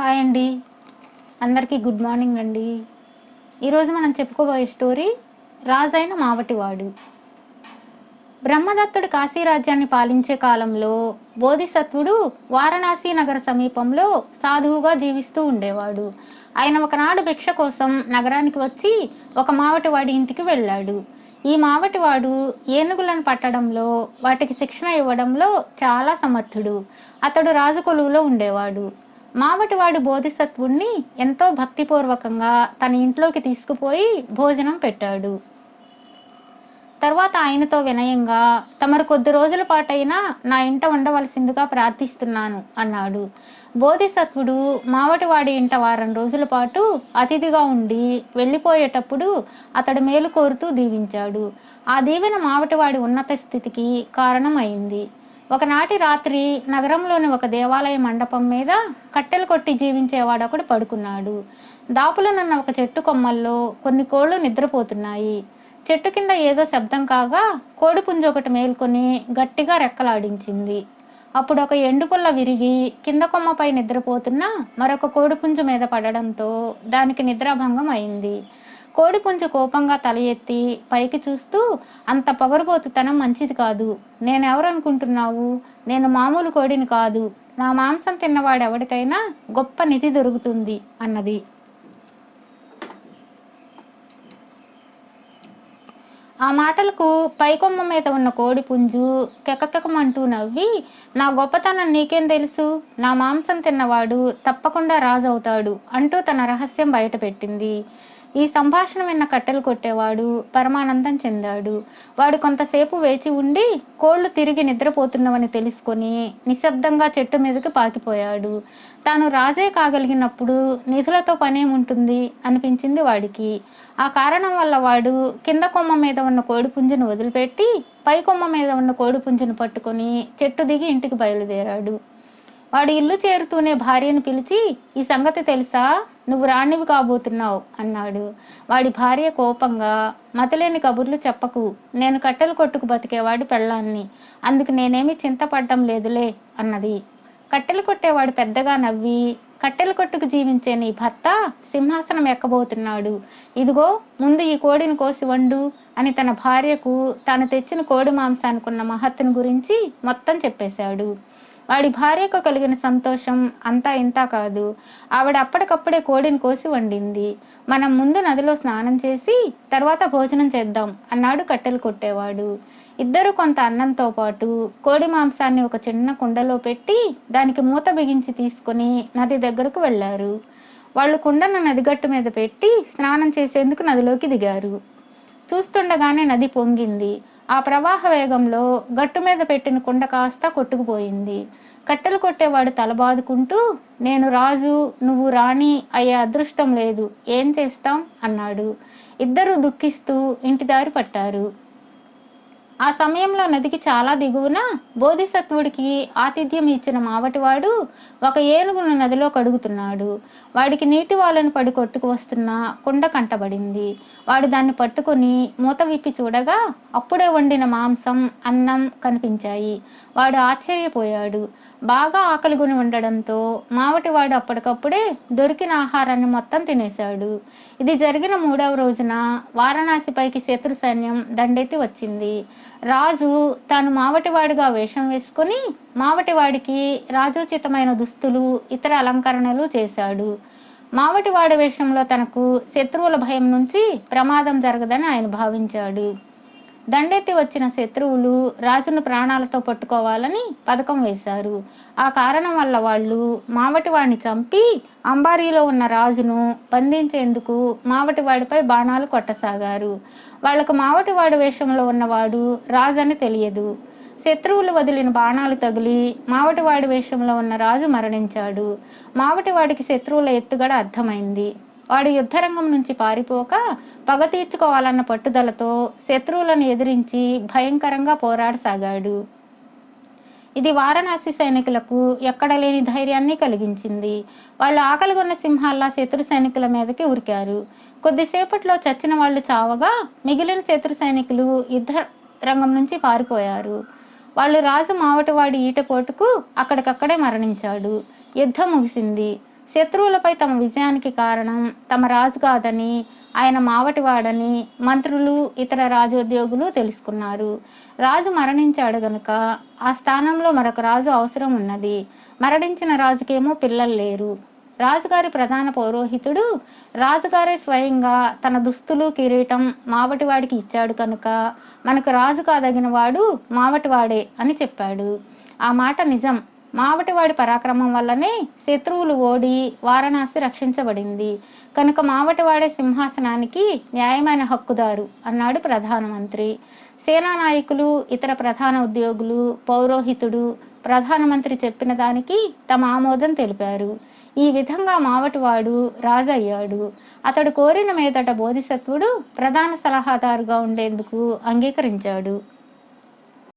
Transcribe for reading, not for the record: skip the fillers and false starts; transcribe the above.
Hi అండి. అందరికీ good morning అండి. ఈరోజు మనం చెప్పుకోబోయే స్టోరీ రాజైన మావటివాడు. బ్రహ్మదత్తుడు కాశీరాజ్యాన్ని పాలించే కాలంలో బోధిసత్వుడు వారణాసి నగర సమీపంలో సాధువుగా జీవిస్తూ ఉండేవాడు. ఆయన ఒకనాడు భిక్ష కోసం నగరానికి వచ్చి ఒక మావటివాడి ఇంటికి వెళ్ళాడు. ఈ మావటివాడు ఏనుగులను పట్టడంలో, వాటికి శిక్షణ ఇవ్వడంలో చాలా సమర్థుడు. అతడు రాజు కొలువులో ఉండేవాడు. మావటివాడు బోధిసత్వుణ్ణి ఎంతో భక్తిపూర్వకంగా తన ఇంట్లోకి తీసుకుపోయి భోజనం పెట్టాడు. తర్వాత ఆయనతో వినయంగా, తమరు కొద్ది రోజుల పాటైనా నా ఇంట ఉండవలసిందిగా ప్రార్థిస్తున్నాను అన్నాడు. బోధిసత్వుడు మావటివాడి ఇంట వారం రోజుల పాటు అతిథిగా ఉండి వెళ్ళిపోయేటప్పుడు అతడు మేలు కోరుతూ దీవించాడు. ఆ దీవెన మావటివాడి ఉన్నత స్థితికి కారణం అయింది. ఒకనాటి రాత్రి నగరంలోని ఒక దేవాలయ మండపం మీద కట్టెలు కొట్టి జీవించేవాడొకడు పడుకున్నాడు. దాపులనున్న ఒక చెట్టు కొమ్మల్లో కొన్ని కోళ్లు నిద్రపోతున్నాయి. చెట్టు కింద ఏదో శబ్దం కాగా కోడిపుంజు ఒకటి మేల్కొని గట్టిగా రెక్కలాడించింది. అప్పుడు ఒక ఎండుపుల్ల విరిగి కింద కొమ్మపై నిద్రపోతున్న మరొక కోడిపుంజు మీద పడడంతో దానికి నిద్రాభంగం అయింది. కోడిపుంజు కోపంగా తల ఎత్తి పైకి చూస్తూ, అంత పొగరుబోతుతనం మంచిది కాదు. నేనెవరనుకుంటున్నావు? నేను మామూలు కోడిని కాదు. నా మాంసం తిన్నవాడెవడికైనా గొప్ప నిధి దొరుకుతుంది అన్నది. ఆ మాటలకు పైకొమ్మ మీద ఉన్న కోడిపుంజు కెకకెకమంటూ నవ్వి, నా గొప్పతనం నీకేం తెలుసు? నా మాంసం తిన్నవాడు తప్పకుండా రాజు అవుతాడు అంటూ తన రహస్యం బయటపెట్టింది. ఈ సంభాషణ విన్న కట్టెలు కొట్టేవాడు పరమానందం చెందాడు. వాడు కొంతసేపు వేచి ఉండి కోళ్లు తిరిగి నిద్రపోతున్నవని తెలుసుకొని నిశ్శబ్దంగా చెట్టు మీదకి పాకిపోయాడు. తాను రాజే కాగలిగినప్పుడు నిధులతో పనేముంటుంది అనిపించింది వాడికి. ఆ కారణం వల్ల వాడు కింద కొమ్మ మీద ఉన్న కోడిపుంజును వదిలిపెట్టి పై కొమ్మ మీద ఉన్న కోడిపుంజును పట్టుకొని చెట్టు దిగి ఇంటికి బయలుదేరాడు. వాడు ఇల్లు చేరుతూనే భార్యను పిలిచి, ఈ సంగతి తెలుసా? నువ్వు రాణివి కాబోతున్నావు అన్నాడు. వాడి భార్య కోపంగా, మతిలేని కబుర్లు చెప్పకు. నేను కట్టెలు కొట్టుకు బతికేవాడి పెళ్ళాన్ని. అందుకు నేనేమీ చింతపడ్డం లేదులే అన్నది. కట్టెలు కొట్టేవాడు పెద్దగా నవ్వి, కట్టెలు కొట్టుకు జీవించే నీ భర్త సింహాసనం ఎక్కబోతున్నాడు. ఇదిగో ముందు ఈ కోడిని కోసి వండు అని తన భార్యకు తాను తెచ్చిన కోడి మాంసానికున్న మహత్తును గురించి మొత్తం చెప్పేశాడు. వాడి భార్యకు కలిగిన సంతోషం అంతా ఇంతా కాదు. ఆవిడ అప్పటికప్పుడే కోడిని కోసి వండింది. మనం ముందు నదిలో స్నానం చేసి తర్వాత భోజనం చేద్దాం అన్నాడు కట్టెలు కొట్టేవాడు. ఇద్దరు కొంత అన్నంతో పాటు కోడి మాంసాన్ని ఒక చిన్న కుండలో పెట్టి దానికి మూత బిగించి తీసుకుని నది దగ్గరకు వెళ్ళారు. వాళ్ళు కుండను నదిగట్టు మీద పెట్టి స్నానం చేసేందుకు నదిలోకి దిగారు. చూస్తుండగానే నది పొంగింది. ఆ ప్రవాహ వేగంలో గట్టు మీద పెట్టిన కుండ కాస్త కొట్టుకుపోయింది. కట్టెలు కొట్టేవాడు తలబాదుకుంటూ, నేను రాజు, నువ్వు రాణి అయ్యే అదృష్టం లేదు, ఏం చేస్తాం అన్నాడు. ఇద్దరూ దుఃఖిస్తూ ఇంటి దారి పట్టారు. ఆ సమయంలో నదికి చాలా దిగువన బోధిసత్వుడికి ఆతిథ్యం ఇచ్చిన మావటివాడు ఒక ఏనుగును నదిలో కడుగుతున్నాడు. వాడికి నీటి వాలను పడి కొట్టుకు వస్తున్న కుండ కంటబడింది. వాడు దాన్ని పట్టుకొని మూత విప్పి చూడగా అప్పుడే వండిన మాంసం, అన్నం కనిపించాయి. వాడు ఆశ్చర్యపోయాడు. బాగా ఆకలిగొని ఉండడంతో మావటివాడు అప్పటికప్పుడే దొరికిన ఆహారాన్ని మొత్తం తినేశాడు. ఇది జరిగిన 3వ రోజున వారణాసిపైకి శత్రు సైన్యం దండెత్తి వచ్చింది. రాజు తాను మావటివాడిగా వేషం వేసుకుని మావటివాడికి రాజోచితమైన దుస్తులు, ఇతర అలంకరణలు చేశాడు. మావటివాడి వేషంలో తనకు శత్రువుల భయం నుంచి ప్రమాదం జరగదని ఆయన భావించాడు. దండెత్తి వచ్చిన శత్రువులు రాజును ప్రాణాలతో పట్టుకోవాలని పథకం వేశారు. ఆ కారణం వల్ల వాళ్ళు మావటివాడిని చంపి అంబారీలో ఉన్న రాజును బంధించేందుకు మావటివాడిపై బాణాలు కొట్టసాగారు. వాళ్లకు మావటివాడి వేషంలో ఉన్నవాడు రాజని తెలియదు. శత్రువులు వదిలిన బాణాలు తగిలి మావటివాడి వేషంలో ఉన్న రాజు మరణించాడు. మావటివాడికి శత్రువుల ఎత్తుగడ అర్థమైంది. వాడు యుద్ధరంగం నుంచి పారిపోక పగ తీర్చుకోవాలన్న పట్టుదలతో శత్రువులను ఎదిరించి భయంకరంగా పోరాడసాగాడు. ఇది వారణాసి సైనికులకు ఎక్కడ లేని ధైర్యాన్ని కలిగించింది. వాళ్ళు ఆకలిగొన్న సింహాల్లా శత్రు సైనికుల మీదకి ఉరికారు. కొద్దిసేపట్లో చచ్చిన వాళ్ళు చావగా మిగిలిన శత్రు సైనికులు యుద్ధ రంగం నుంచి పారిపోయారు. వాళ్ళు రాజు మావటివాడి ఈటపోటుకు అక్కడికక్కడే మరణించాడు. యుద్ధం ముగిసింది. శత్రువులపై తమ విజయానికి కారణం తమ రాజు కాదని, ఆయన మావటివాడని మంత్రులు, ఇతర రాజోద్యోగులు తెలుసుకున్నారు. రాజు మరణించాడు గనుక ఆ స్థానంలో మరొక రాజు అవసరం ఉన్నది. మరణించిన రాజుకేమో పిల్లలు లేరు. రాజుగారి ప్రధాన పౌరోహితుడు రాజుగారే స్వయంగా తన దుస్తులు, కిరీటం మావటివాడికి ఇచ్చాడు కనుక మనకు రాజు కాదగిన వాడు మావటివాడే అని చెప్పాడు. ఆ మాట నిజం. మావటివాడి పరాక్రమం వల్లనే శత్రువులు ఓడి వారణాసి రక్షించబడింది కనుక మావటివాడే సింహాసనానికి న్యాయమైన హక్కుదారు అన్నాడు ప్రధానమంత్రి. సేనా నాయకులు, ఇతర ప్రధాన ఉద్యోగులు, పౌరోహితుడు ప్రధానమంత్రి చెప్పిన దానికి తమ ఆమోదం తెలిపారు. ఈ విధంగా మావటివాడు రాజు అయ్యాడు. అతడు కోరిన మీదట బోధిసత్వుడు ప్రధాన సలహాదారుగా ఉండేందుకు అంగీకరించాడు.